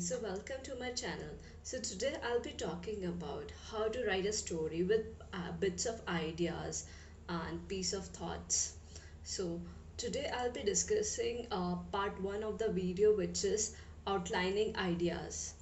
so welcome to my channel. So today I'll be talking about how to write a story with bits of ideas and piece of thoughts. So today I'll be discussing part 1 of the video, which is outlining ideas.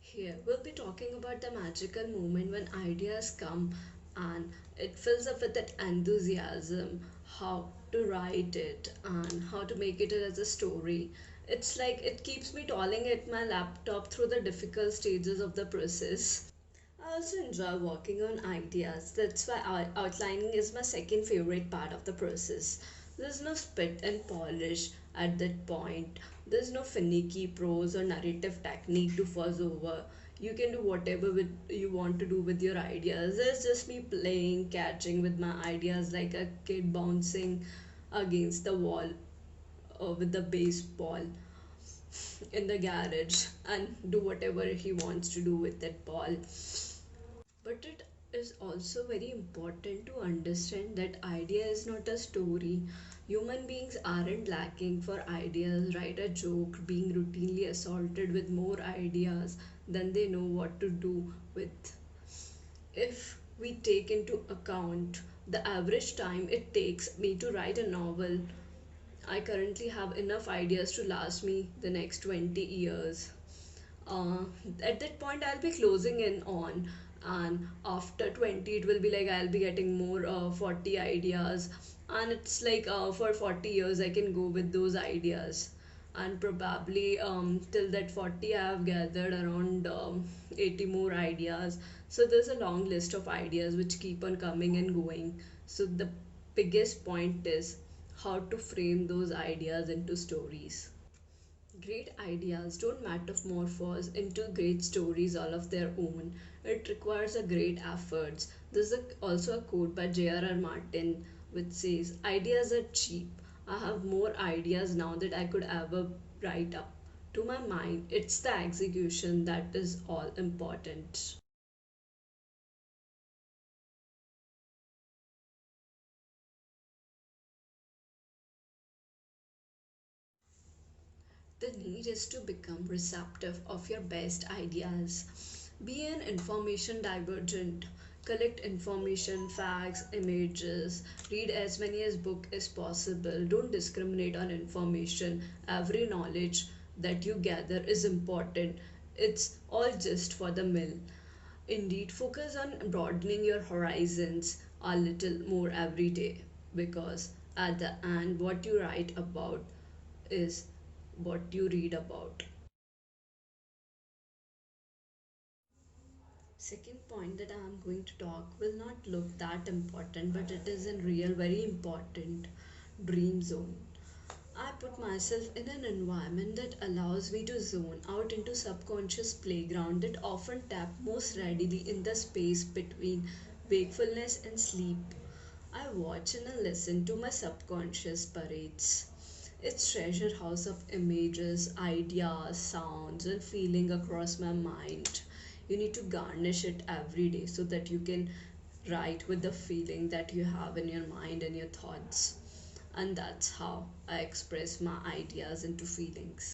Here we'll be talking about the magical moment when ideas come and it fills up with that enthusiasm, how to write it and how to make it as a story. It's like it keeps me toiling at my laptop through the difficult stages of the process. I also enjoy working on ideas. That's why outlining is my second favorite part of the process. There's no spit and polish at that point. There's no finicky prose or narrative technique to fuzz over. You can do whatever you want to do with your ideas. There's just me playing, catching with my ideas like a kid bouncing against the wall with the baseball in the garage and do whatever he wants to do with that ball. But it is also very important to understand that idea is not a story. Human beings aren't lacking for ideas. Write a joke, being routinely assaulted with more ideas than they know what to do with. If we take into account the average time it takes me to write a novel, I currently have enough ideas to last me the next 20 years. uh, at that point I'll be closing in on, and after 20 it will be like I'll be getting more 40 ideas, and it's like for 40 years I can go with those ideas, and probably till that 40 I have gathered around 80 more ideas. So there's a long list of ideas which keep on coming and going. So the biggest point is how to frame those ideas into stories. Great ideas don't metamorphose into great stories all of their own. It requires a great efforts. Also a quote by J.R.R. Martin which says, "Ideas are cheap. I have more ideas now that I could ever write up. To my mind, it's the execution that is all important." The need is to become receptive of your best ideas. Be an information divergent. Collect information, facts, images. Read as many as book as possible. Don't discriminate on information. Every knowledge that you gather is important. It's all just for the mill. Indeed, focus on broadening your horizons a little more every day, because at the end, what you write about is what you read about. Second point that I am going to talk will not look that important, but it is in real very important. Dream zone. I put myself in an environment that allows me to zone out into subconscious playground that often tap most readily in the space between wakefulness and sleep. I watch and I listen to my subconscious parades. Its treasure house of images, ideas, sounds, and feeling across my mind. You need to garnish it every day so that you can write with the feeling that you have in your mind and your thoughts. And that's how I express my ideas into feelings.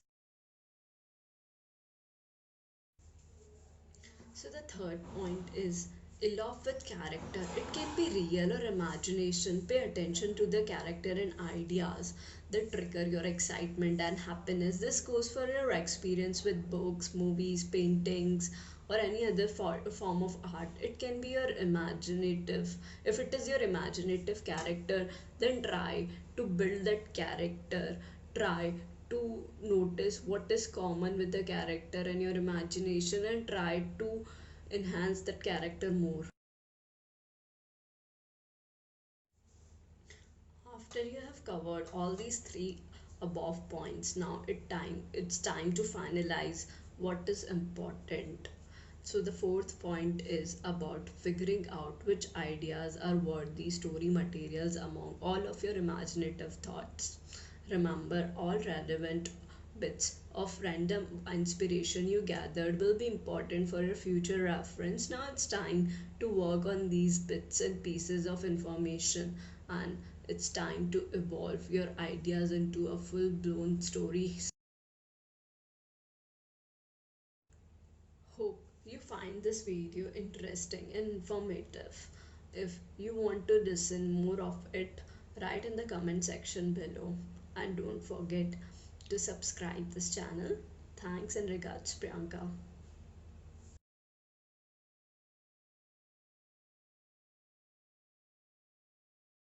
So the third point is love with character. It can be real or imagination. Pay attention to the character and ideas that trigger your excitement and happiness. This goes for your experience with books, movies, paintings, or any other form of art. It can be your imaginative. If it is your imaginative character, then try to build that character. Try to notice what is common with the character and your imagination, and try to enhance that character more. After you have covered all these three above points, now it's time to finalize what is important. So the fourth point is about figuring out which ideas are worthy story materials among all of your imaginative thoughts. Remember, all relevant bits of random inspiration you gathered will be important for your future reference. Now it's time to work on these bits and pieces of information, and it's time to evolve your ideas into a full blown story. Hope you find this video interesting and informative. If you want to listen more of it, write in the comment section below. And don't forget to subscribe this channel. Thanks and regards, Priyanka.